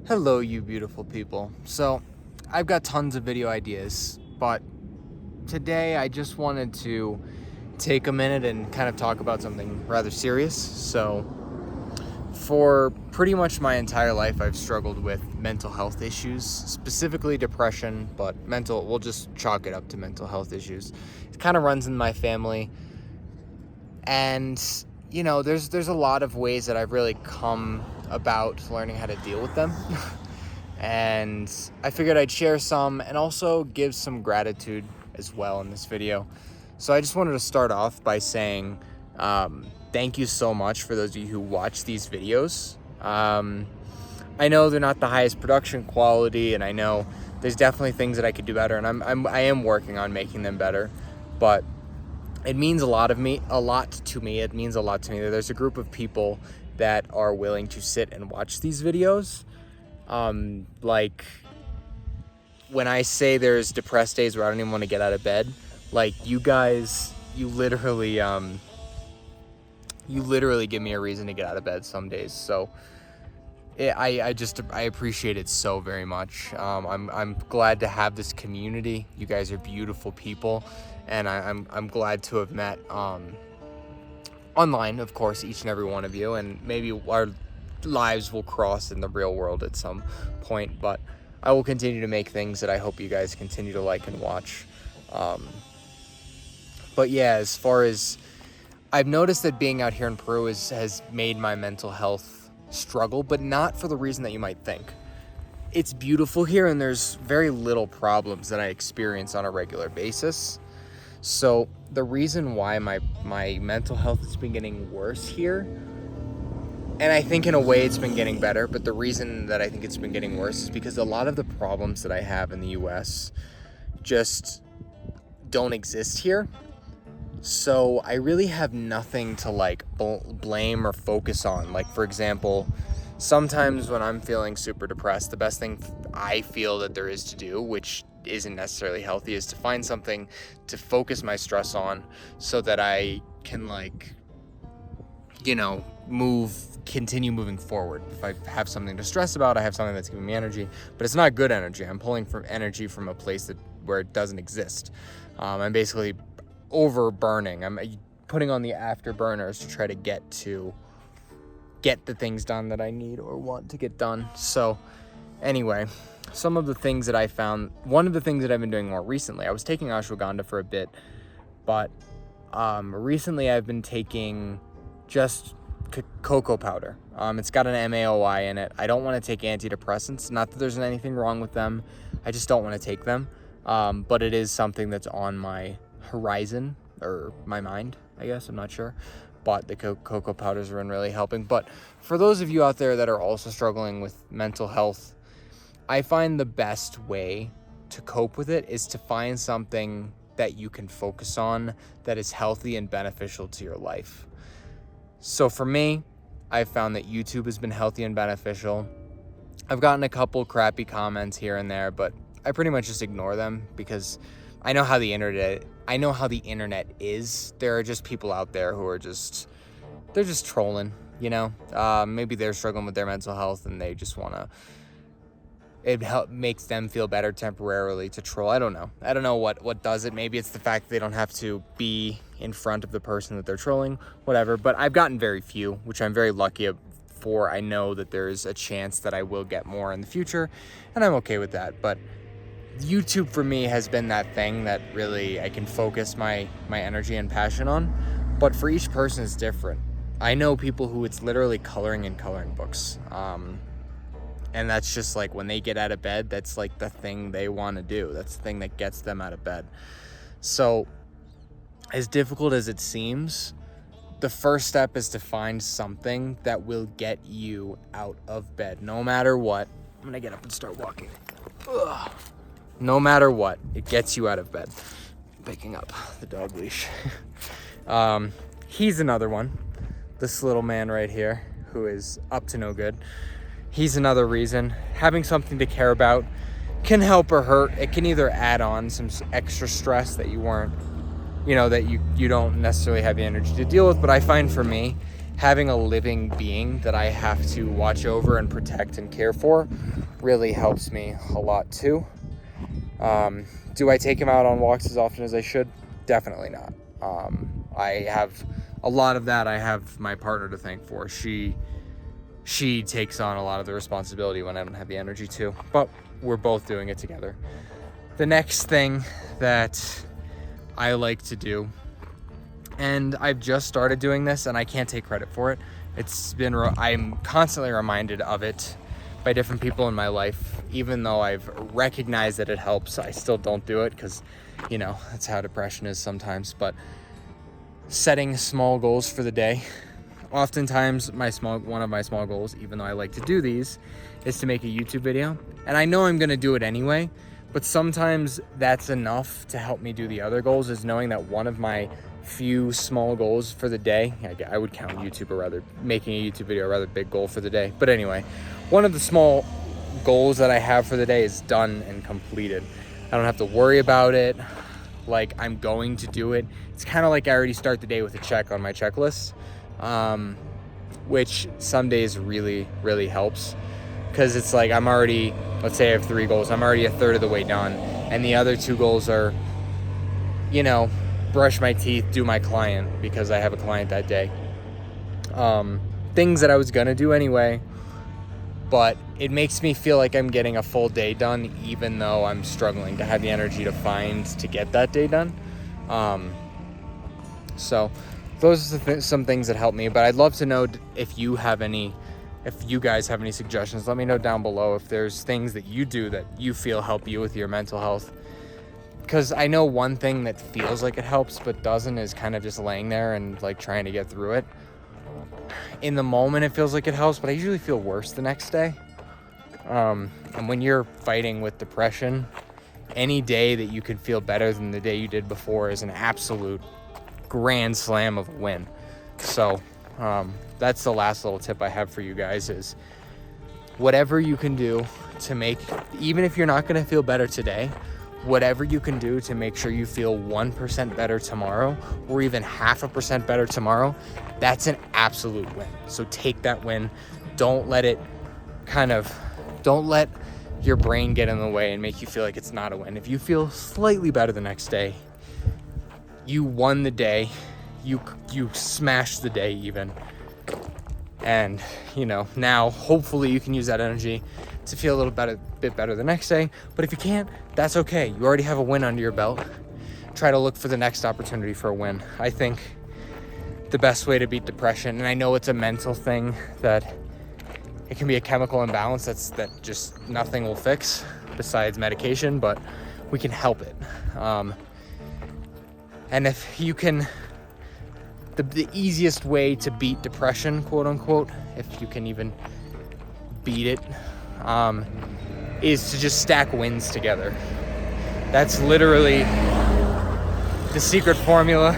Hello, you beautiful people. So, I've got tons of video ideas, but today I just wanted to take a minute and kind of talk about something rather serious. So, for pretty much my entire life, I've struggled with mental health issues, specifically depression, but we'll just chalk it up to mental health issues. It kind of runs in my family. And, there's a lot of ways that I've really come about learning how to deal with them. And I figured I'd share some and also give some gratitude as well in this video. So I just wanted to start off by saying thank you so much for those of you who watch these videos. I know they're not the highest production quality, and I know there's definitely things that I could do better, and I am working on making them better, but it means a lot to me. It means a lot to me that there's a group of people that are willing to sit and watch these videos. Like when I say there's depressed days where I don't even want to get out of bed, like you guys, you literally give me a reason to get out of bed some days. So I appreciate it so very much. I'm glad to have this community. You guys are beautiful people, and I'm glad to have met online, of course, each and every one of you, and maybe our lives will cross in the real world at some point, but I will continue to make things that I hope you guys continue to like and watch. But yeah, as far as I've noticed that being out here in Peru has made my mental health struggle, but not for the reason that you might think. It's beautiful here, and there's very little problems that I experience on a regular basis. So the reason why my mental health has been getting worse here, and I think in a way it's been getting better, but the reason that I think it's been getting worse is because a lot of the problems that I have in the US just don't exist here. So I really have nothing to blame or focus on. Like, for example, sometimes when I'm feeling super depressed, the best thing I feel that there is to do, which isn't necessarily healthy, is to find something to focus my stress on so that I can continue moving forward. If I have something to stress about, I have something that's giving me energy, but it's not good energy. I'm pulling from energy from a place where it doesn't exist. I'm basically overburning. I'm putting on the afterburners to try to get the things done that I need or want to get done. So anyway, some of the things that I found, one of the things that I've been doing more recently, I was taking ashwagandha for a bit, but recently I've been taking just cocoa powder. It's got an MAOI in it. I don't want to take antidepressants. Not that there's anything wrong with them. I just don't want to take them. But it is something that's on my horizon, or my mind, I guess. I'm not sure. But the cocoa powders are really helping. But for those of you out there that are also struggling with mental health, I find the best way to cope with it is to find something that you can focus on that is healthy and beneficial to your life. So for me, I've found that YouTube has been healthy and beneficial. I've gotten a couple crappy comments here and there, but I pretty much just ignore them because I know how the internet is. There are just people out there who are they're just trolling, maybe they're struggling with their mental health and they just makes them feel better temporarily to troll. I don't know what does it. Maybe it's the fact that they don't have to be in front of the person that they're trolling, whatever. But I've gotten very few, which I'm very lucky for. I know that there's a chance that I will get more in the future, and I'm okay with that. But YouTube for me has been that thing that really I can focus my energy and passion on. But for each person it's different. I know people who it's literally coloring in coloring books. And that's just like when they get out of bed, that's like the thing they want to do. That's the thing that gets them out of bed. So as difficult as it seems, the first step is to find something that will get you out of bed. No matter what, I'm going to get up and start walking. Ugh. No matter what, it gets you out of bed. I'm picking up the dog leash. He's another one. This little man right here who is up to no good. He's another reason. Having something to care about can help or hurt. It can either add on some extra stress that you weren't, that you don't necessarily have the energy to deal with. But I find for me, having a living being that I have to watch over and protect and care for really helps me a lot too. Do I take him out on walks as often as I should? Definitely not. I have a lot of that. I have my partner to thank for. She takes on a lot of the responsibility when I don't have the energy to, but we're both doing it together. The next thing that I like to do, and I've just started doing this and I can't take credit for it. I'm constantly reminded of it by different people in my life. Even though I've recognized that it helps, I still don't do it because, that's how depression is sometimes. But setting small goals for the day. Oftentimes, one of my small goals, even though I like to do these, is to make a YouTube video. And I know I'm going to do it anyway, but sometimes that's enough to help me do the other goals, is knowing that one of my few small goals for the day, I would count making a YouTube video a rather big goal for the day. But anyway, one of the small goals that I have for the day is done and completed. I don't have to worry about it like I'm going to do it. It's kind of like I already start the day with a check on my checklist, which some days really, really helps, because it's like let's say I have 3 goals. I'm already a third of the way done. And the other 2 goals are, brush my teeth, do my client, because I have a client that day. Things that I was going to do anyway, but it makes me feel like I'm getting a full day done, even though I'm struggling to have the energy to get that day done. So those are some things that help me, but I'd love to know if you guys have any suggestions. Let me know down below if there's things that you do that you feel help you with your mental health. Because I know one thing that feels like it helps but doesn't is kind of just laying there and like trying to get through it. In the moment it feels like it helps, but I usually feel worse the next day. And when you're fighting with depression, any day that you can feel better than the day you did before is an absolute grand slam of a win. So that's the last little tip I have for you guys, is whatever you can do to even if you're not going to feel better today, whatever you can do to make sure you feel 1% better tomorrow, or even 0.5% better tomorrow, that's an absolute win. So take that win. Don't let your brain get in the way and make you feel like it's not a win. If you feel slightly better the next day, you won the day. You smashed the day even. And, now hopefully you can use that energy to feel a bit better the next day. But if you can't, that's okay. You already have a win under your belt. Try to look for the next opportunity for a win. I think the best way to beat depression, and I know it's a mental thing, that it can be a chemical imbalance that just nothing will fix besides medication, but we can help it. And if you can, the easiest way to beat depression, quote unquote, if you can even beat it, is to just stack wins together. That's literally the secret formula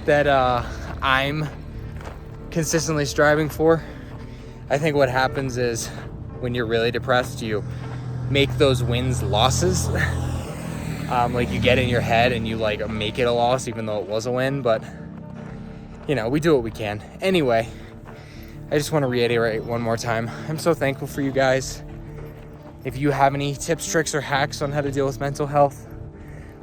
that I'm consistently striving for. I think what happens is when you're really depressed, you make those wins losses. Like you get in your head and you make it a loss even though it was a win, but we do what we can. Anyway, I just want to reiterate one more time, I'm so thankful for you guys. If you have any tips, tricks, or hacks on how to deal with mental health,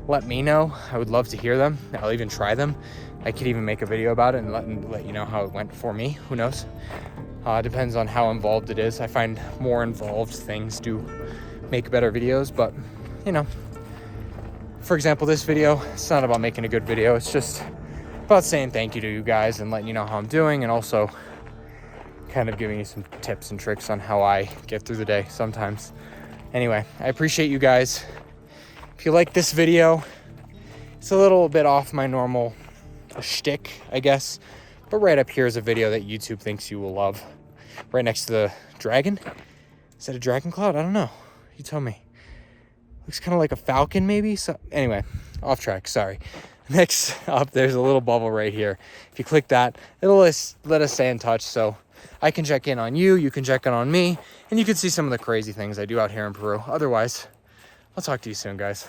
let me know. I would love to hear them. I'll even try them. I could even make a video about it and let you know how it went for me. Who knows? Depends on how involved it is. I find more involved things do make better videos, but for example, this video, it's not about making a good video. It's just about saying thank you to you guys and letting you know how I'm doing, and also kind of giving you some tips and tricks on how I get through the day sometimes. Anyway, I appreciate you guys. If you like this video, it's a little bit off my normal shtick, I guess, but right up here is a video that YouTube thinks you will love. Right next to the dragon. Is that a dragon cloud? I don't know. You tell me. Looks kind of like a falcon, maybe? So anyway, off track, sorry. Next up, there's a little bubble right here. If you click that, it'll let us stay in touch, so I can check in on you, you can check in on me, and you can see some of the crazy things I do out here in Peru. Otherwise, I'll talk to you soon, guys.